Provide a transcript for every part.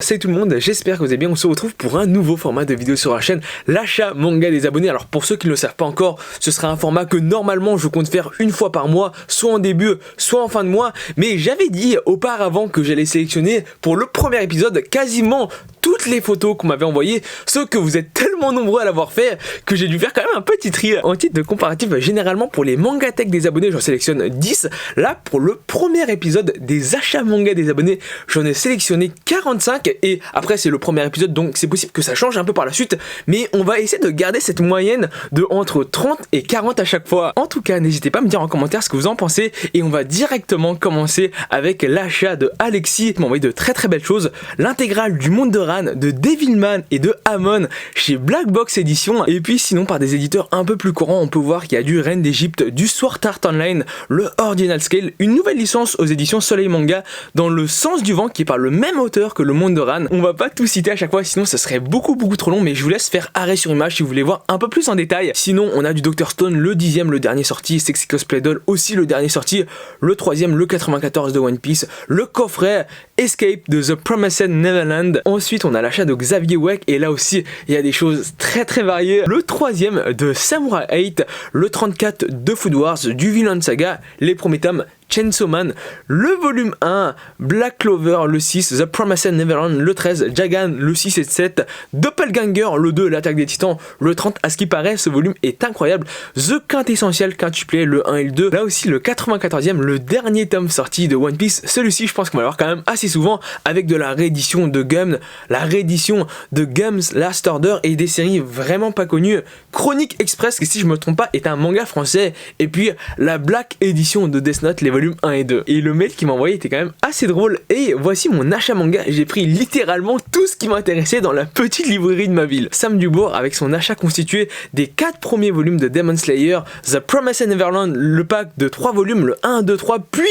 Salut tout le monde, j'espère que vous allez bien, on se retrouve pour un nouveau format de vidéo sur la chaîne, l'achat manga des abonnés. Alors pour ceux qui ne le savent pas encore, ce sera un format que normalement je compte faire une fois par mois, soit en début, soit en fin de mois. Mais j'avais dit auparavant que j'allais sélectionner pour le premier épisode quasiment toutes les photos qu'on m'avait envoyées, ce que vous êtes tellement nombreux à l'avoir fait que j'ai dû faire quand même un petit tri. En titre de comparatif, généralement pour les manga tech des abonnés, j'en sélectionne 10. Là, pour le premier épisode des achats manga des abonnés, j'en ai sélectionné 45. Et après c'est le premier épisode, donc c'est possible que ça change un peu par la suite, mais on va essayer de garder cette moyenne de entre 30 et 40 à chaque fois. En tout cas, n'hésitez pas à me dire en commentaire ce que vous en pensez, et on va directement commencer avec l'achat de Alexis qui m'a envoyé de très belles choses, l'intégrale du Monde de Ran, de Devilman et de Amon chez Black Box Edition. Et puis sinon par des éditeurs un peu plus courants, on peut voir qu'il y a du Reine d'Égypte, du Sword Art Online, le Ordinal Scale, une nouvelle licence aux éditions Soleil Manga dans le sens du vent qui est par le même auteur que le Monde de Ran. On va pas tout citer à chaque fois, sinon ça serait beaucoup trop long, mais je vous laisse faire arrêt sur image si vous voulez voir un peu plus en détail. Sinon on a du Dr Stone, le 10e, le dernier sorti, Sexy Cosplay Doll aussi le dernier sorti, le 3e, le 94 de One Piece, le coffret Escape de The Promised Neverland. Ensuite on a l'achat de Xavier Weck, et là aussi il y a des choses très variées, le 3e de Samurai 8, le 34 de Food Wars, du Vinland Saga, les premiers tomes Chainsaw Man, le volume 1, Black Clover, le 6, The Promised Neverland, le 13, Jagan, le 6 et 7, Doppelganger, le 2, l'Attaque des Titans, le 30, à ce qui paraît, ce volume est incroyable, The Quintessential Quintuplé, le 1 et le 2, là aussi le 94e, le dernier tome sorti de One Piece, celui-ci je pense qu'on va l'avoir quand même assez souvent, avec de la réédition de Gum, la réédition de Gum's Last Order, et des séries vraiment pas connues, Chronique Express, qui si je me trompe pas est un manga français, et puis la Black Edition de Death Note, les volumes 1 et 2. Et le mail qui m'a envoyé était quand même assez drôle. Et voici mon achat manga. J'ai pris littéralement tout ce qui m'intéressait dans la petite librairie de ma ville. Sam Dubourg avec son achat constitué des 4 premiers volumes de Demon Slayer, The Promised Neverland, le pack de 3 volumes, le 1, 2, 3, puis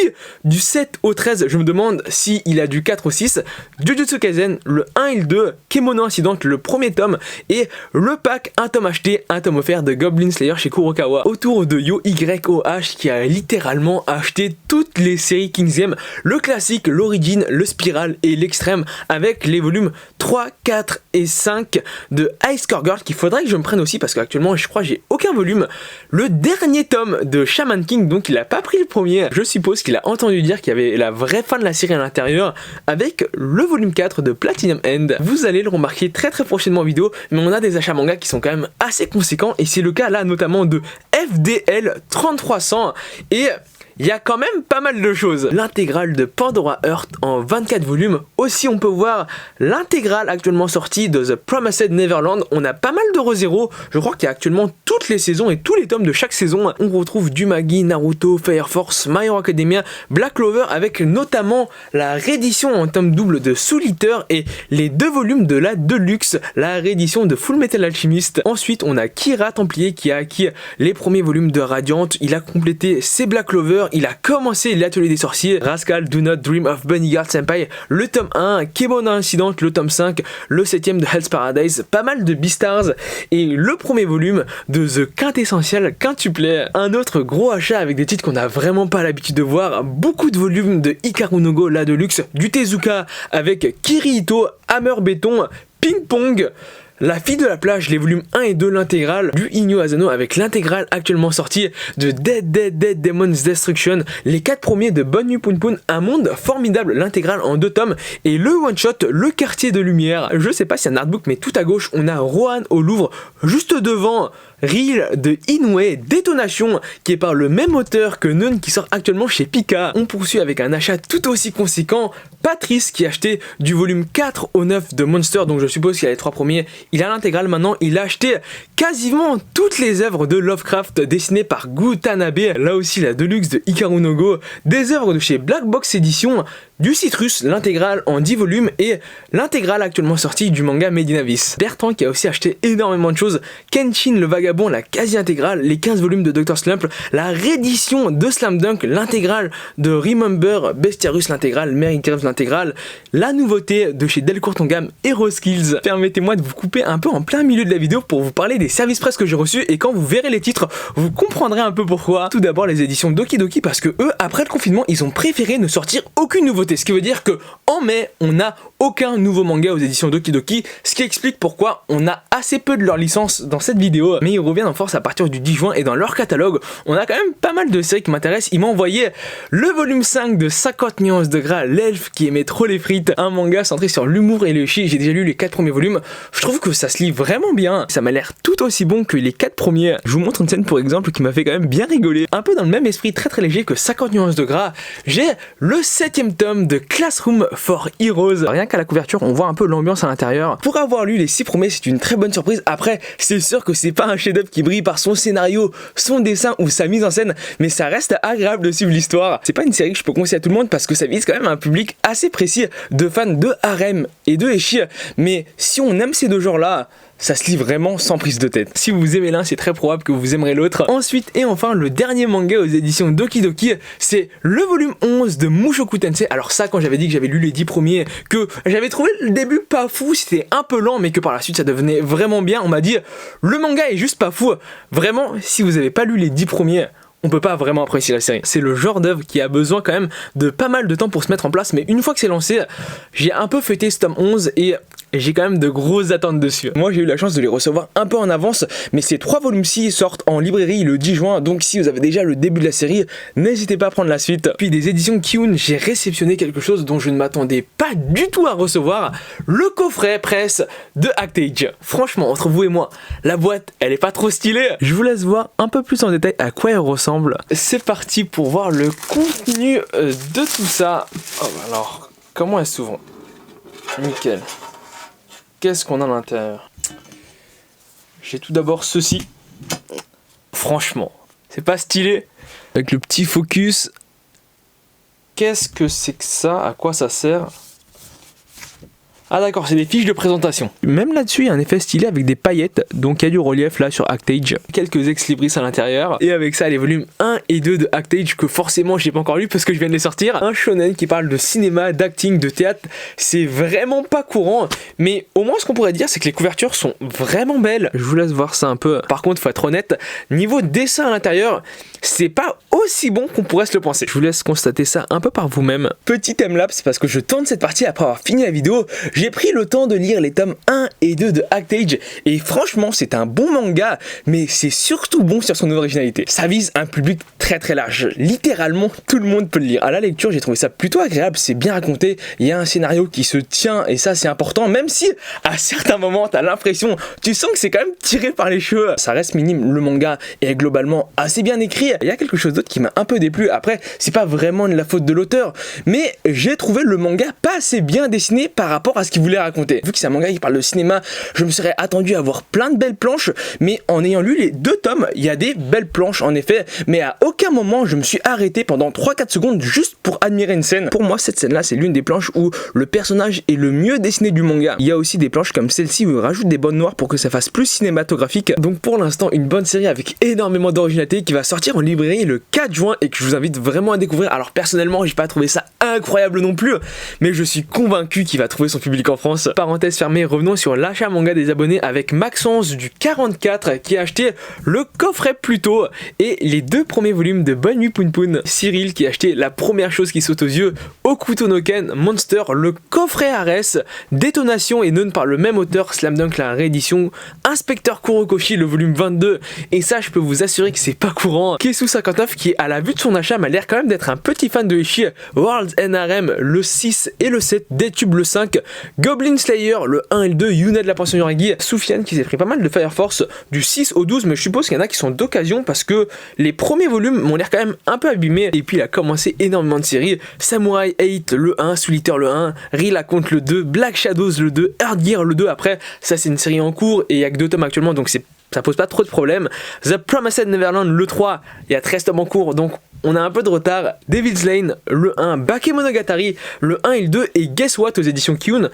du 7 au 13, je me demande si il a du 4 au 6, Jujutsu Kaisen, le 1 et le 2, Kemono Incident, le premier tome, et le pack un tome acheté, un tome offert de Goblin Slayer chez Kurokawa, autour de YOH qui a littéralement acheté toutes les séries King's, le classique, l'origine, le spiral et l'extrême, avec les volumes 3, 4 et 5 de Ice Core Girl qu'il faudrait que je me prenne aussi parce qu'actuellement je crois que j'ai aucun volume, le dernier tome de Shaman King, donc il a pas pris le premier, je suppose qu'il a entendu dire qu'il y avait la vraie fin de la série à l'intérieur, avec le volume 4 de Platinum End. Vous allez le remarquer très prochainement en vidéo, mais on a des achats manga qui sont quand même assez conséquents, et c'est le cas là notamment de FDL 3300, et il y a quand même pas mal de choses. L'intégrale de Pandora Heart en 24 volumes. Aussi, on peut voir l'intégrale actuellement sortie de The Promised Neverland. On a pas mal de ReZero. Je crois qu'il y a actuellement toutes les saisons et tous les tomes de chaque saison. On retrouve du Magi, Naruto, Fire Force, My Hero Academia, Black Clover, avec notamment la réédition en tome double de Soul Eater et les 2 volumes de la Deluxe, la réédition de Full Metal Alchemist. Ensuite, on a Kira Templier qui a acquis les premiers volumes de Radiant. Il a complété ses Black Clover. Il a commencé l'atelier des sorciers, Rascal Do Not Dream of Bunnyguard Senpai, le tome 1, Kemono Incident, le tome 5, le 7e de Hell's Paradise, pas mal de Beastars, et le premier volume de The Quintessential Quintuplé. Un autre gros achat avec des titres qu'on n'a vraiment pas l'habitude de voir, beaucoup de volumes de Hikaru no Go, la Deluxe, du Tezuka avec Kirito, Hammer Béton, Ping Pong, La Fille de la Plage, les volumes 1 et 2, l'intégrale, du Inyo Asano avec l'intégrale actuellement sortie de Dead Demon's Destruction, les 4 premiers de Bonne Nuit Poun Poun, un monde formidable, l'intégrale en 2 tomes, et le one shot, le quartier de lumière. Je sais pas si c'est un artbook, mais tout à gauche, on a Rohan au Louvre, juste devant Reel de Inoue, Détonation, qui est par le même auteur que Nun, qui sort actuellement chez Pika. On poursuit avec un achat tout aussi conséquent, Patrice qui a acheté du volume 4 au 9 de Monster, donc je suppose qu'il a les 3 premiers, il a l'intégrale maintenant, il a acheté quasiment toutes les œuvres de Lovecraft dessinées par Gutanabe, là aussi la Deluxe de Hikaru no Go, des œuvres de chez Black Box Edition, du Citrus, l'intégrale en 10 volumes, et l'intégrale actuellement sortie du manga Made in Abyss. Bertrand qui a aussi acheté énormément de choses, Kenshin le Vagabond, la quasi-intégrale, les 15 volumes de Dr Slump, la réédition de Slam Dunk, l'intégrale de Remember, Bestiarus l'intégrale, Mary Graves l'intégrale, la nouveauté de chez Delcourt en gamme, Hero Skills. Permettez-moi de vous couper un peu en plein milieu de la vidéo pour vous parler des services presse que j'ai reçus, et quand vous verrez les titres, vous comprendrez un peu pourquoi. Tout d'abord les éditions Doki Doki, parce que eux, après le confinement, ils ont préféré ne sortir aucune nouveauté, ce qui veut dire que en mai, on a aucun nouveau manga aux éditions Doki Doki, ce qui explique pourquoi on a assez peu de leur licence dans cette vidéo, mais ils reviennent en force à partir du 10 juin et dans leur catalogue, on a quand même pas mal de séries qui m'intéressent. Ils m'ont envoyé le volume 5 de 50 nuances de gras, l'elfe qui aimait trop les frites, un manga centré sur l'humour et le chi. J'ai déjà lu les 4 premiers volumes, je trouve que ça se lit vraiment bien, ça m'a l'air tout aussi bon que les 4 premiers. Je vous montre une scène pour exemple qui m'a fait quand même bien rigoler, un peu dans le même esprit très léger que 50 nuances de gras. J'ai le 7ème tome de Classroom for Heroes. Rien qu'à la couverture on voit un peu l'ambiance à l'intérieur. Pour avoir lu les 6 premiers, c'est une très bonne surprise. Après c'est sûr que c'est pas un chef-d'œuvre qui brille par son scénario, son dessin ou sa mise en scène, mais ça reste agréable de suivre l'histoire. C'est pas une série que je peux conseiller à tout le monde parce que ça vise quand même un public assez précis de fans de harem et de ecchi, mais si on aime ces deux genres là, ça se lit vraiment sans prise de tête. Si vous aimez l'un, c'est très probable que vous aimerez l'autre. Ensuite et enfin, le dernier manga aux éditions Doki Doki, c'est le volume 11 de Mushoku Tensei. Alors ça, quand j'avais dit que j'avais lu les 10 premiers, que j'avais trouvé le début pas fou, c'était un peu lent, mais que par la suite ça devenait vraiment bien, on m'a dit le manga est juste pas fou. Vraiment, si vous avez pas lu les 10 premiers, on peut pas vraiment apprécier la série. C'est le genre d'œuvre qui a besoin quand même de pas mal de temps pour se mettre en place, mais une fois que c'est lancé, j'ai un peu fêté ce tome 11 et j'ai quand même de grosses attentes dessus. Moi j'ai eu la chance de les recevoir un peu en avance, mais ces 3 volumes-ci sortent en librairie le 10 juin, donc si vous avez déjà le début de la série, n'hésitez pas à prendre la suite. Puis des éditions Kiun, j'ai réceptionné quelque chose dont je ne m'attendais pas du tout à recevoir, le coffret presse de Actage. Franchement, entre vous et moi, la boîte, elle est pas trop stylée. Je vous laisse voir un peu plus en détail à quoi elle ressemble. C'est parti pour voir le contenu de tout ça. Oh, alors, comment elle s'ouvre? Nickel. Qu'est-ce qu'on a à l'intérieur? J'ai tout d'abord ceci. Franchement, c'est pas stylé. Avec le petit focus. Qu'est-ce que c'est que ça? À quoi ça sert? Ah d'accord, c'est des fiches de présentation. Même là-dessus, il y a un effet stylé avec des paillettes, donc il y a du relief là sur Actage. Quelques ex-libris à l'intérieur. Et avec ça, les volumes 1 et 2 de Actage que forcément j'ai pas encore lu parce que je viens de les sortir. Un shonen qui parle de cinéma, d'acting, de théâtre. C'est vraiment pas courant. Mais au moins ce qu'on pourrait dire, c'est que les couvertures sont vraiment belles. Je vous laisse voir ça un peu. Par contre, faut être honnête, niveau dessin à l'intérieur, c'est pas aussi bon qu'on pourrait se le penser. Je vous laisse constater ça un peu par vous-même. Petit timelapse parce que je tourne cette partie après avoir fini la vidéo. J'ai pris le temps de lire les tomes 1 et 2 de Actage et franchement c'est un bon manga, mais c'est surtout bon sur son originalité. Ça vise un public très large, littéralement tout le monde peut le lire. À la lecture j'ai trouvé ça plutôt agréable, c'est bien raconté, il y a un scénario qui se tient et ça c'est important, même si à certains moments t'as l'impression, tu sens que c'est quand même tiré par les cheveux. Ça reste minime, le manga est globalement assez bien écrit. Il y a quelque chose d'autre qui m'a un peu déplu, après c'est pas vraiment de la faute de l'auteur, mais j'ai trouvé le manga pas assez bien dessiné par rapport à ce qu'il voulait raconter. Vu que c'est un manga qui parle de cinéma, je me serais attendu à voir plein de belles planches, mais en ayant lu les 2 tomes, il y a des belles planches en effet, mais à aucun moment je me suis arrêté pendant 3-4 secondes juste pour admirer une scène. Pour moi cette scène là c'est l'une des planches où le personnage est le mieux dessiné du manga. Il y a aussi des planches comme celle-ci où il rajoute des bandes noires pour que ça fasse plus cinématographique. Donc pour l'instant une bonne série avec énormément d'originalité qui va sortir en librairie le 4 juin et que je vous invite vraiment à découvrir. Alors personnellement j'ai pas trouvé ça incroyable non plus, mais je suis convaincu qu'il va trouver son public en France. Parenthèse fermée, revenons sur l'achat manga des abonnés avec Maxence du 44 qui a acheté le coffret plus tôt et les 2 premiers volumes de Bonne Nuit Poun Poun. Cyril qui a acheté la première chose qui saute aux yeux, Okuto no Ken Monster, le coffret Ares, Détonation et non par le même auteur, Slam Dunk la réédition, Inspecteur Kurokoshi le volume 22 et ça je peux vous assurer que c'est pas courant. Kesu59 qui à la vue de son achat m'a l'air quand même d'être un petit fan de ecchi, World's NRM le 6 et le 7, Detube le 5, Goblin Slayer, le 1 et le 2, Yuna de la pension Yuragi, Soufiane qui s'est pris pas mal de Fire Force du 6 au 12, mais je suppose qu'il y en a qui sont d'occasion parce que les premiers volumes m'ont l'air quand même un peu abîmés. Et puis il a commencé énormément de séries, Samurai 8 le 1, Solitaire le 1, Rila contre le 2, Black Shadows le 2, Earth Gear le 2, après ça c'est une série en cours et il y a que 2 tomes actuellement donc ça pose pas trop de problèmes. The Promised Neverland le 3, il y a 13 tomes en cours donc on a un peu de retard. Devil's Lane le 1, Bakemonogatari le 1 et le 2 et Guess What aux éditions Kiun.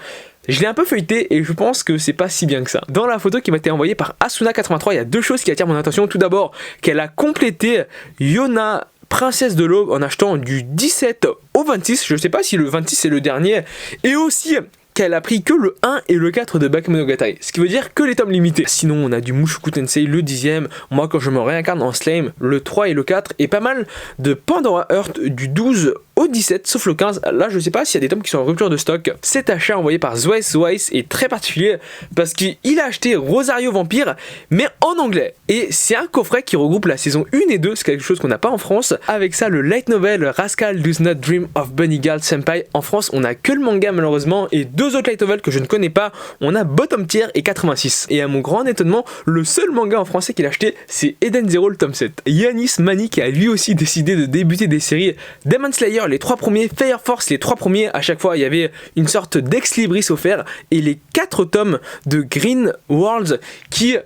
Je l'ai un peu feuilleté et je pense que c'est pas si bien que ça. Dans la photo qui m'a été envoyée par Asuna83, il y a 2 choses qui attirent mon attention. Tout d'abord, qu'elle a complété Yona Princesse de l'Aube en achetant du 17 au 26. Je sais pas si le 26 c'est le dernier. Et aussi qu'elle a pris que le 1 et le 4 de Bakemonogatari, ce qui veut dire que les tomes limités. Sinon on a du Mushoku Tensei le 10ème, moi quand je me réincarne en Slime, le 3 et le 4, et pas mal de Pandora Heart du 12 au 17, sauf le 15. Là, je sais pas s'il y a des tomes qui sont en rupture de stock. Cet achat envoyé par Zweiss est très particulier parce qu'il a acheté Rosario Vampire, mais en anglais. Et c'est un coffret qui regroupe la saison 1 et 2, c'est quelque chose qu'on n'a pas en France. Avec ça, le light novel Rascal Does Not Dream of Bunny Girl Senpai. En France, on a que le manga malheureusement, et deux autres light novels que je ne connais pas. On a Bottom Tier et 86. Et à mon grand étonnement, le seul manga en français qu'il a acheté, c'est Eden Zero, le tome 7. Yanis Mani qui a lui aussi décidé de débuter des séries Demon Slayer, les 3 premiers, Fire Force, les 3 premiers. À chaque fois, il y avait une sorte d'ex libris offert, et les 4 tomes de Green Worlds qui,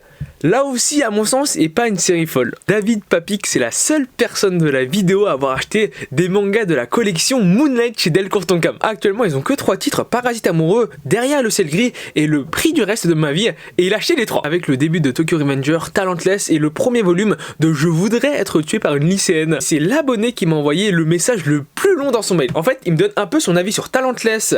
là aussi, à mon sens, est pas une série folle. David Papik, c'est la seule personne de la vidéo à avoir acheté des mangas de la collection Moonlight chez Delcourt Tonkam. Actuellement, ils ont que 3 titres: Parasite amoureux, Derrière le ciel gris et Le prix du reste de ma vie. Et il a acheté les 3. Avec le début de Tokyo Revenger, Talentless et le premier volume de Je voudrais être tué par une lycéenne. C'est l'abonné qui m'a envoyé le message le plus long dans son mail. En fait, il me donne un peu son avis sur Talentless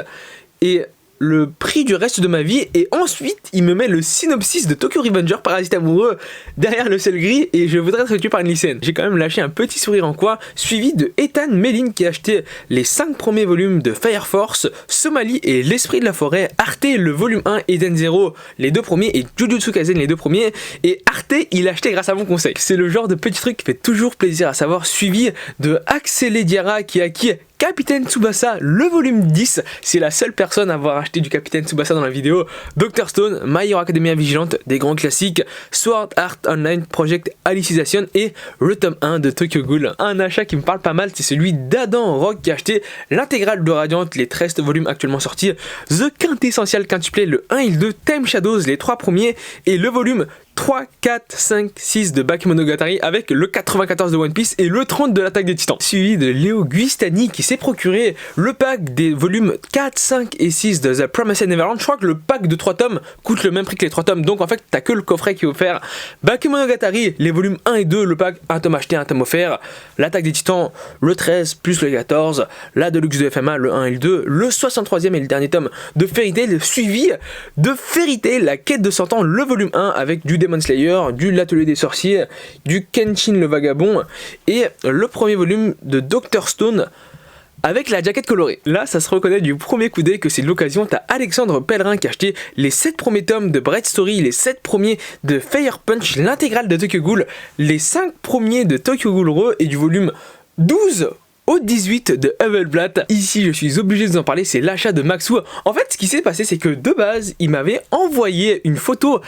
et Le prix du reste de ma vie, et ensuite il me met le synopsis de Tokyo Revenger, Parasite amoureux, Derrière le ciel gris et Je voudrais être tué par une lycéenne. J'ai quand même lâché un petit sourire en coin, suivi de Ethan Melin qui a acheté les 5 premiers volumes de Fire Force, Somalie et L'esprit de la forêt, Arte le volume 1, Eden Zero les 2 premiers et Jujutsu Kaisen les 2 premiers, et Arte il a acheté grâce à mon conseil. C'est le genre de petit truc qui fait toujours plaisir à savoir, suivi de Axel Diarra qui a acquis Capitaine Tsubasa, le volume 10, c'est la seule personne à avoir acheté du Capitaine Tsubasa dans la vidéo. Dr Stone, My Hero Academia Vigilante, des grands classiques, Sword Art Online Project Alicization et le tome 1 de Tokyo Ghoul. Un achat qui me parle pas mal, c'est celui d'Adam Rock qui a acheté l'intégrale de Radiant, les 13 volumes actuellement sortis, The Quintessential Quintuplé, le 1 et le 2, Time Shadows, les 3 premiers, et le volume 3, 4, 5, 6 de Bakemonogatari avec le 94 de One Piece et le 30 de l'Attaque des Titans. Suivi de Léo Guistani qui s'est procuré le pack des volumes 4, 5 et 6 de The Promised Neverland. Je crois que le pack de 3 tomes coûte le même prix que les 3 tomes, donc en fait t'as que le coffret qui est offert. Bakemonogatari, les volumes 1 et 2, le pack, un tome acheté, un tome offert. L'Attaque des Titans, le 13 plus le 14. La Deluxe de FMA, le 1 et le 2. Le 63e et le dernier tome de Fairy Tail, suivi de Fairy Tail, la quête de 100 ans, le volume 1 avec du Demon Slayer, du L'Atelier des Sorciers, du Kenshin le Vagabond et le premier volume de Dr Stone avec la jaquette colorée. Là, ça se reconnaît du premier coup d'œil que c'est l'occasion. T'as Alexandre Pellerin qui a acheté les 7 premiers tomes de Bright Story, les 7 premiers de Fire Punch, l'intégrale de Tokyo Ghoul, les 5 premiers de Tokyo Ghoul Re et du volume 12 au 18 de Hubbleblatt. Ici, je suis obligé de vous en parler, c'est l'achat de Maxou. En fait, ce qui s'est passé, c'est que de base, il m'avait envoyé une photo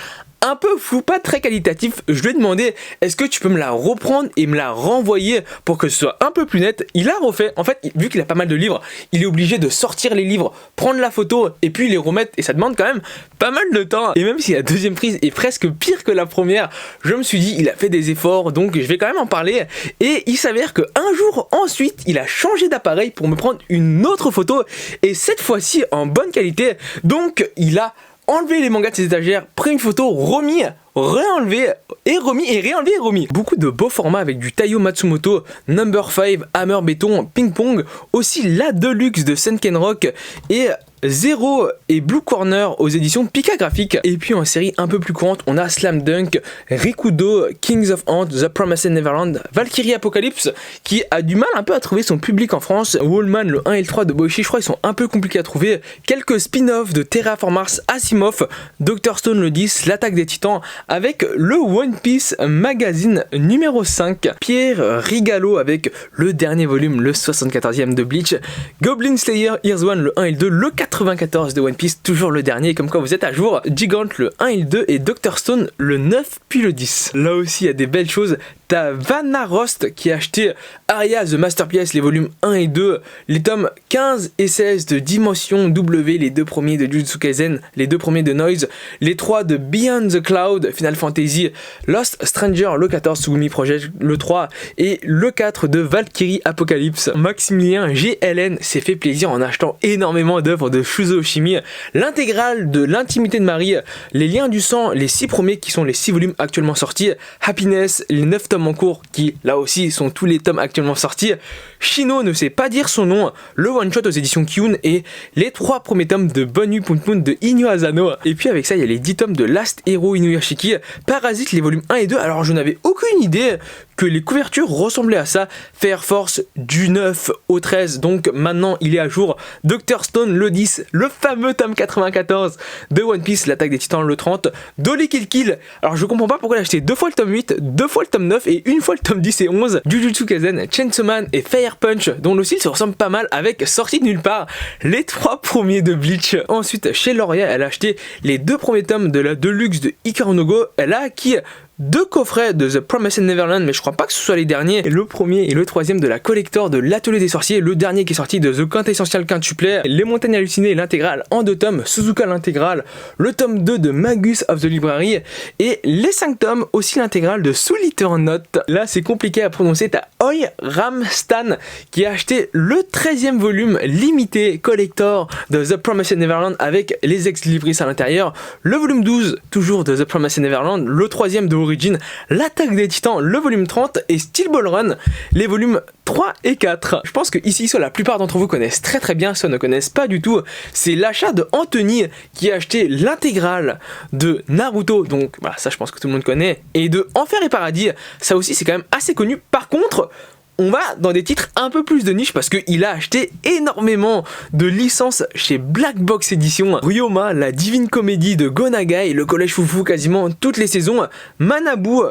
un peu flou, pas très qualitatif. Je lui ai demandé, est-ce que tu peux me la reprendre et me la renvoyer pour que ce soit un peu plus net. Il a refait. En fait, vu qu'il a pas mal de livres, il est obligé de sortir les livres, prendre la photo et puis les remettre, et ça demande quand même pas mal de temps. Et même si la deuxième prise est presque pire que la première, je me suis dit, il a fait des efforts, donc je vais quand même en parler. Et il s'avère que un jour ensuite, il a changé d'appareil pour me prendre une autre photo, et cette fois-ci en bonne qualité. Donc il a enlevé les mangas de ses étagères, pris une photo, remis, réenlevé et remis et réenlevé et remis. Beaucoup de beaux formats avec du Taiyo Matsumoto, Number 5, Hammer Béton, Ping Pong, aussi la Deluxe de Senken Rock et Zero et Blue Corner aux éditions Pika Graphics. Et puis en série un peu plus courante, on a Slam Dunk, Rikudo, Kings of Ant, The Promised Neverland, Valkyrie Apocalypse qui a du mal un peu à trouver son public en France, Wallman le 1 et le 3 de Boichi, je crois ils sont un peu compliqués à trouver, quelques spin-offs de Terraform Mars, Asimov, Dr Stone le 10, L'Attaque des Titans avec le One Piece Magazine numéro 5, Pierre Rigalo avec le dernier volume, le 74e de Bleach, Goblin Slayer Years 1 le 1 et le 2, le 94 de One Piece, toujours le dernier, comme quoi vous êtes à jour, Gigant le 1 et le 2 et Dr Stone le 9 puis le 10. Là aussi il y a des belles choses. T'as Vanna Rost qui a acheté Aria The Masterpiece, les volumes 1 et 2, les tomes 15 et 16 de Dimension W, les 2 premiers de Jujutsu Kaisen, les 2 premiers de Noise, les 3 de Beyond the Cloud, Final Fantasy, Lost Stranger, le 14 Tsugumi Project, le 3 et le 4 de Valkyrie Apocalypse. Maximilien GLN s'est fait plaisir en achetant énormément d'œuvres de Shuzo Oshimi, l'intégrale de L'intimité de Marie, les liens du sang, les 6 premiers qui sont les 6 volumes actuellement sortis, Happiness, les 9 tomes en cours qui là aussi sont tous les tomes actuellement sortis, Shino ne sait pas dire son nom, le one shot aux éditions Kyun et les 3 premiers tomes de Bonu Pun Pun de Inyo Asano. Et puis avec ça il y a les 10 tomes de Last Hero Inuyashiki, Parasite les volumes 1 et 2. Alors je n'avais aucune idée que les couvertures ressemblaient à ça. Fire Force du 9 au 13, donc maintenant il est à jour. Dr Stone le 10, le fameux tome 94 de One Piece, l'attaque des titans le 30, Dolly Kill Kill. Alors je comprends pas pourquoi il a acheté 2 fois le tome 8, 2 fois le tome 9 et une fois le tome 10 et 11. Jujutsu Kaisen, Chainsaw Man et Fire Punch, dont le style se ressemble pas mal avec, sorti de nulle part, les 3 premiers de Bleach. Ensuite chez Loria, elle a acheté les 2 premiers tomes de la Deluxe de Hikaru no Go. Elle a acquis 2 coffrets de The Promised Neverland, mais je crois pas que ce soit les derniers. Le premier et le troisième de la collector de l'Atelier des Sorciers, le dernier qui est sorti de The Quintessential Quintuplet, Les Montagnes Hallucinées, l'intégrale en 2 tomes, Suzuka l'intégrale, le tome 2 de Magus of the Library, et les 5 tomes, aussi l'intégrale de Soul Eater Note. Là c'est compliqué à prononcer, t'as Oi Ramstan qui a acheté le 13e volume limité collector de The Promised Neverland avec les ex-libris à l'intérieur, le volume 12 toujours de The Promised Neverland, le 3e de Origin, l'attaque des titans, le volume 30 et Steel Ball Run, les volumes 3 et 4. Je pense que ici, soit la plupart d'entre vous connaissent très très bien, soit ne connaissent pas du tout. C'est l'achat de Anthony qui a acheté l'intégrale de Naruto, donc voilà, ça je pense que tout le monde connaît, et de Enfer et Paradis, ça aussi c'est quand même assez connu. Par contre, on va dans des titres un peu plus de niche parce qu'il a acheté énormément de licences chez Black Box Edition. Ryoma, la Divine Comédie de Go Nagai, le Collège Foufou quasiment toutes les saisons, Manabu,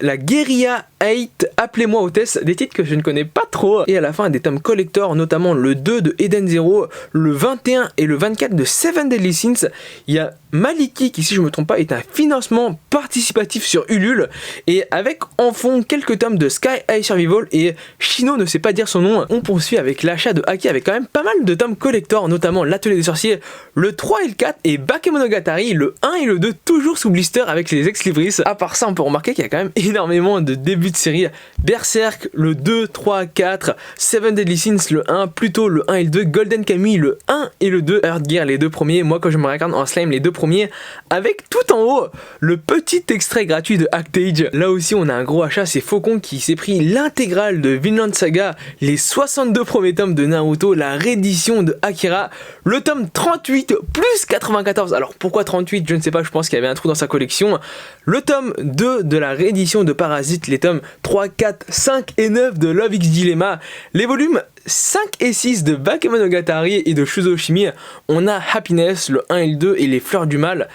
la Guerilla 8, Appelez-moi Hôtesse, des titres que je ne connais pas trop. Et à la fin des tomes collector, notamment le 2 de Eden Zero, le 21 et le 24 de Seven Deadly Sins. Il y a Maliki qui, si je ne me trompe pas, est un financement participatif sur Ulule. Et avec en fond quelques tomes de Sky High Survival et Shino ne sait pas dire son nom. On poursuit avec l'achat de Haki avec quand même pas mal de tomes collector, notamment l'Atelier des Sorciers, le 3 et le 4 et Bakemonogatari, le 1 et le 2 toujours sous blister avec les ex-libris. À part ça, on peut remarquer qu'il y a quand même énormément de débuts de série. Berserk, le 2, 3, 4, Seven Deadly Sins, le 1, Pluto, le 1 et le 2, Golden Kamuy, le 1 et le 2, Earth Gear, les 2 premiers, moi quand je me regarde en slime, les 2 premiers, avec tout en haut, le petit extrait gratuit de Actage. Là aussi on a un gros achat, c'est Faucon qui s'est pris l'intégrale de Vinland Saga, les 62 premiers tomes de Naruto, la réédition de Akira, le tome 38 plus 94, alors pourquoi 38, je ne sais pas, je pense qu'il y avait un trou dans sa collection, le tome 2 de la réédition de Parasite, les tomes 3, 4, 5 et 9 de Love X Dilemma, les volumes 5 et 6 de Bakemonogatari et de Shuzo Shimi, on a Happiness, le 1 et le 2 et les Fleurs du Mal,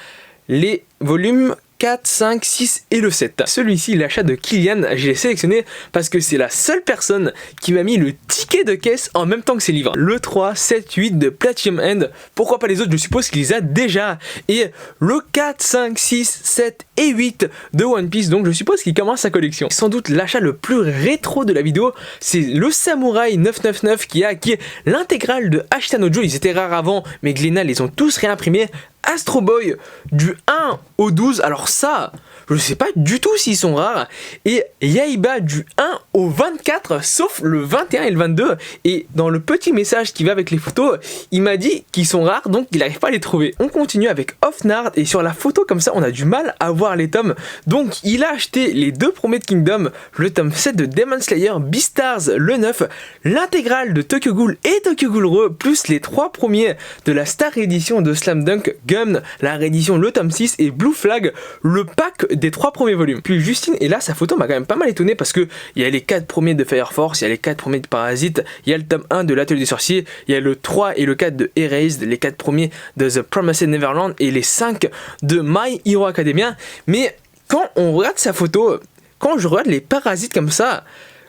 les volumes 4, 5, 6 et le 7. Celui-ci, l'achat de Kylian, je l'ai sélectionné parce que c'est la seule personne qui m'a mis le ticket de caisse en même temps que ses livres. Le 3, 7, 8 de Platinum End, pourquoi pas les autres, je suppose qu'il les a déjà. Et le 4, 5, 6, 7 et 8 de One Piece, donc je suppose qu'il commence sa collection. Sans doute l'achat le plus rétro de la vidéo, c'est le Samouraï 999 qui a acquis l'intégrale de Ashita no Joe. Ils étaient rares avant, mais Glénat les ont tous réimprimés. Astro Boy du 1 au 12, alors ça, je sais pas du tout s'ils sont rares, et Yaiba du 1 au 24, sauf le 21 et le 22, et dans le petit message qui va avec les photos, il m'a dit qu'ils sont rares, donc il n'arrive pas à les trouver. On continue avec Offnard, et sur la photo comme ça, on a du mal à voir les tomes, donc il a acheté les 2 premiers de Kingdom, le tome 7 de Demon Slayer, Beastars le 9, l'intégrale de Tokyo Ghoul et Tokyo Ghoul Re, plus les 3 premiers de la Star Edition de Slam Dunk, Gum, la réédition le tome 6 et Blue Flag, le pack des 3 premiers volumes. Puis Justine, et là sa photo m'a quand même pas mal étonné parce que il y a les 4 premiers de Fire Force, il y a les 4 premiers de Parasite, il y a le tome 1 de l'Atelier des Sorciers, il y a le 3 et le 4 de Erased, les 4 premiers de The Promised Neverland et les 5 de My Hero Academia. Mais quand on regarde sa photo, quand je regarde les Parasites comme ça,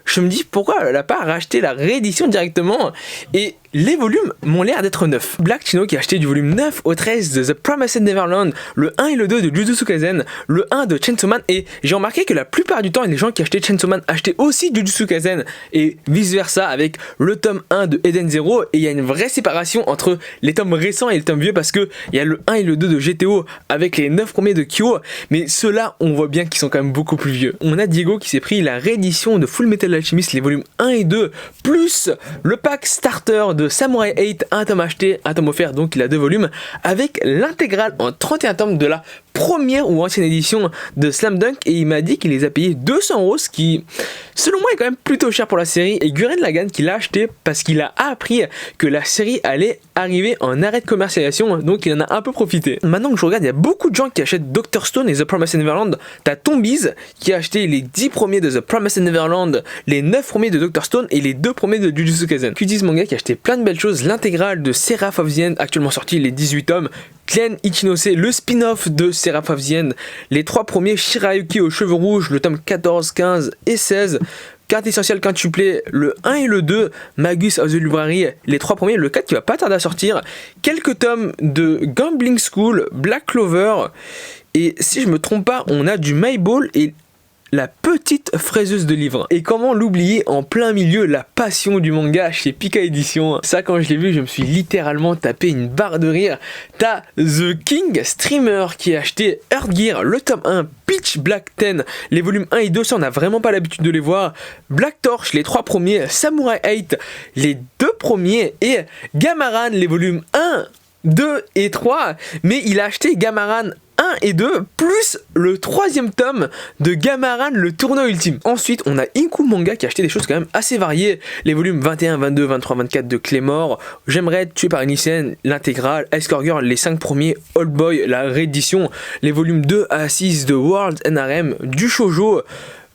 je me dis pourquoi elle n'a pas racheté la réédition directement. Et les volumes m'ont l'air d'être neufs. Black Chino qui a acheté du volume 9 au 13 de The Promised Neverland, le 1 et le 2 de Jujutsu Kaisen, le 1 de Chainsaw Man, et j'ai remarqué que la plupart du temps les gens qui achetaient Chainsaw Man achetaient aussi Jujutsu Kaisen et vice versa avec le tome 1 de Eden Zero, et il y a une vraie séparation entre les tomes récents et les tomes vieux parce que il y a le 1 et le 2 de GTO avec les 9 premiers de Kyo, mais ceux-là on voit bien qu'ils sont quand même beaucoup plus vieux. On a Diego qui s'est pris la réédition de Full Metal Alchemist, les volumes 1 et 2, plus le pack starter de Samurai 8, un tome acheté, un tome offert, donc il a 2 volumes, avec l'intégrale en 31 tomes de la première ou ancienne édition de Slam Dunk, et il m'a dit qu'il les a payés 200€, ce qui selon moi est quand même plutôt cher pour la série. Et Gurren Lagann qui l'a acheté parce qu'il a appris que la série allait arrivé en arrêt de commercialisation, donc il en a un peu profité. Maintenant que je regarde, il y a beaucoup de gens qui achètent Dr. Stone et The Promised Neverland. T'as Tombies qui a acheté les 10 premiers de The Promised Neverland, les 9 premiers de Dr. Stone et les 2 premiers de Jujutsu Kaisen. Cuties Manga qui a acheté plein de belles choses, l'intégrale de Seraph of the End actuellement sorti, les 18 tomes, Clan Ichinose, le spin-off de Seraph of the End, les 3 premiers Shirayuki aux cheveux rouges, le tome 14, 15 et 16, Carte essentielle quintuplée, le 1 et le 2, Magus of the Library, les 3 premiers, le 4 qui va pas tarder à sortir, quelques tomes de Gambling School, Black Clover, et si je me trompe pas, on a du Mayball et la petite fraiseuse de livres. Et comment l'oublier en plein milieu, la passion du manga chez Pika Édition. Ça, quand je l'ai vu, je me suis littéralement tapé une barre de rire. T'as The King Streamer qui a acheté Earth Gear, le tome 1, Pitch Black 10, les volumes 1 et 2, ça on n'a vraiment pas l'habitude de les voir. Black Torch, les 3 premiers, Samurai 8, les 2 premiers, et Gamaran, les volumes 1, 2 et 3. Mais il a acheté Gamaran 1 et 2, plus le 3e tome de Gamaran, le tournoi ultime. Ensuite, on a Inku Manga qui a acheté des choses quand même assez variées. Les volumes 21, 22, 23, 24 de Claymore, J'aimerais être tué par une lycéenne, l'intégrale, Ice Core Girl, les 5 premiers, Old Boy, la réédition, les volumes 2 à 6 de World NRM, du Shoujo,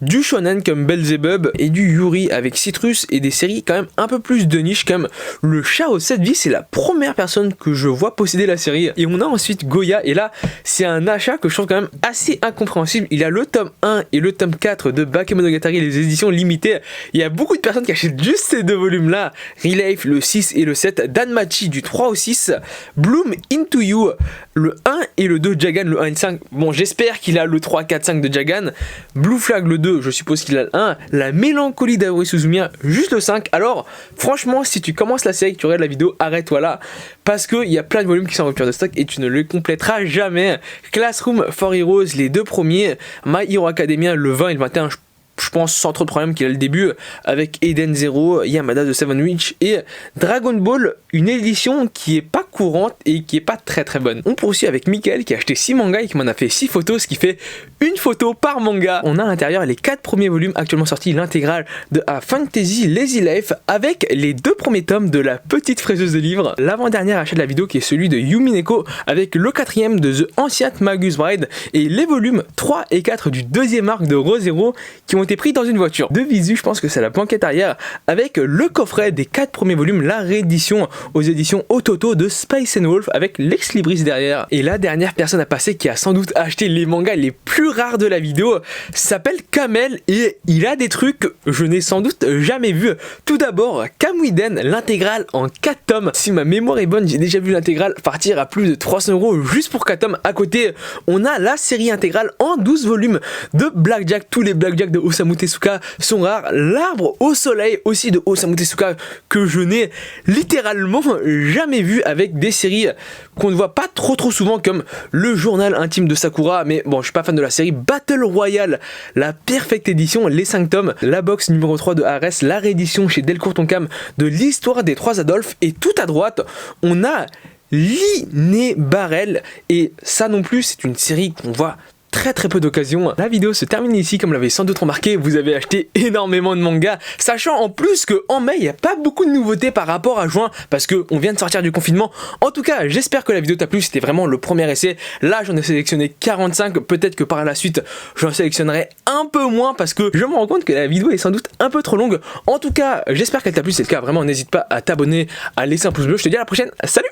du shonen comme Belzebub et du Yuri avec Citrus et des séries quand même un peu plus de niche comme le chat aux 7 vies. C'est la première personne que je vois posséder la série. Et on a ensuite Goya, et là c'est un achat que je trouve quand même assez incompréhensible. Il a le tome 1 et le tome 4 de Bakemonogatari, les éditions limitées. Il y a beaucoup de personnes qui achètent juste ces 2 volumes là. Relife le 6 et le 7, Danmachi du 3 au 6, Bloom Into You le 1 et le 2, Jagan le 1 et le 5. Bon, j'espère qu'il a le 3, 4, 5 de Jagan. Blue Flag le 2, je suppose qu'il a le 1. La mélancolie d'Aoi Suzumiya, juste le 5. Alors, franchement, si tu commences la série et que tu regardes la vidéo, arrête-toi là. Parce qu'il y a plein de volumes qui sont en rupture de stock et tu ne les compléteras jamais. Classroom for Heroes, les 2 premiers. My Hero Academia, le 20 et le 21, je pense sans trop de problème qu'il a le début, avec Eden Zero, Yamada de Seven Witch et Dragon Ball, une édition qui est pas courante et qui est pas très très bonne. On poursuit avec Michael qui a acheté 6 mangas et qui m'en a fait 6 photos, ce qui fait une photo par manga. On a à l'intérieur les 4 premiers volumes actuellement sortis, l'intégrale de A Fantasy Lazy Life avec les 2 premiers tomes de la petite fraiseuse de livres. L'avant-dernier achat de la vidéo qui est celui de Yumineko avec le 4e de The Ancient Magus Bride et les volumes 3 et 4 du 2e arc de Re:Zero qui ont été pris dans une voiture. De visu, je pense que c'est la banquette arrière avec le coffret des 4 premiers volumes, la réédition aux éditions Ototo de Spice and Wolf avec l'ex libris derrière. Et la dernière personne à passer qui a sans doute acheté les mangas les plus rares de la vidéo s'appelle Kamel et il a des trucs que je n'ai sans doute jamais vu. Tout d'abord, Kamuiden, l'intégrale en 4 tomes. Si ma mémoire est bonne, j'ai déjà vu l'intégrale partir à plus de 300 € juste pour 4 tomes. À côté, on a la série intégrale en 12 volumes de Blackjack. Tous les Blackjack de Osamu Tezuka sont rares. L'arbre au soleil aussi de Osamu Tezuka que je n'ai littéralement jamais vu, avec des séries qu'on ne voit pas trop souvent comme le journal intime de Sakura, mais bon, je suis pas fan de la série. Battle Royale, la perfecte édition, les 5 tomes, la box numéro 3 de Ares, la réédition chez Delcourt Tonkam de l'histoire des 3 Adolphes, et tout à droite on a Liné Barrel, et ça non plus c'est une série qu'on voit très peu d'occasions. La vidéo se termine ici, comme vous l'avez sans doute remarqué, vous avez acheté énormément de mangas, sachant en plus qu'en mai il n'y a pas beaucoup de nouveautés par rapport à juin, parce qu'on vient de sortir du confinement. En tout cas, j'espère que la vidéo t'a plu, c'était vraiment le premier essai. Là j'en ai sélectionné 45, peut-être que par la suite j'en sélectionnerai un peu moins, parce que je me rends compte que la vidéo est sans doute un peu trop longue. En tout cas, j'espère qu'elle t'a plu, si c'est le cas, vraiment n'hésite pas à t'abonner, à laisser un pouce bleu. Je te dis à la prochaine, salut!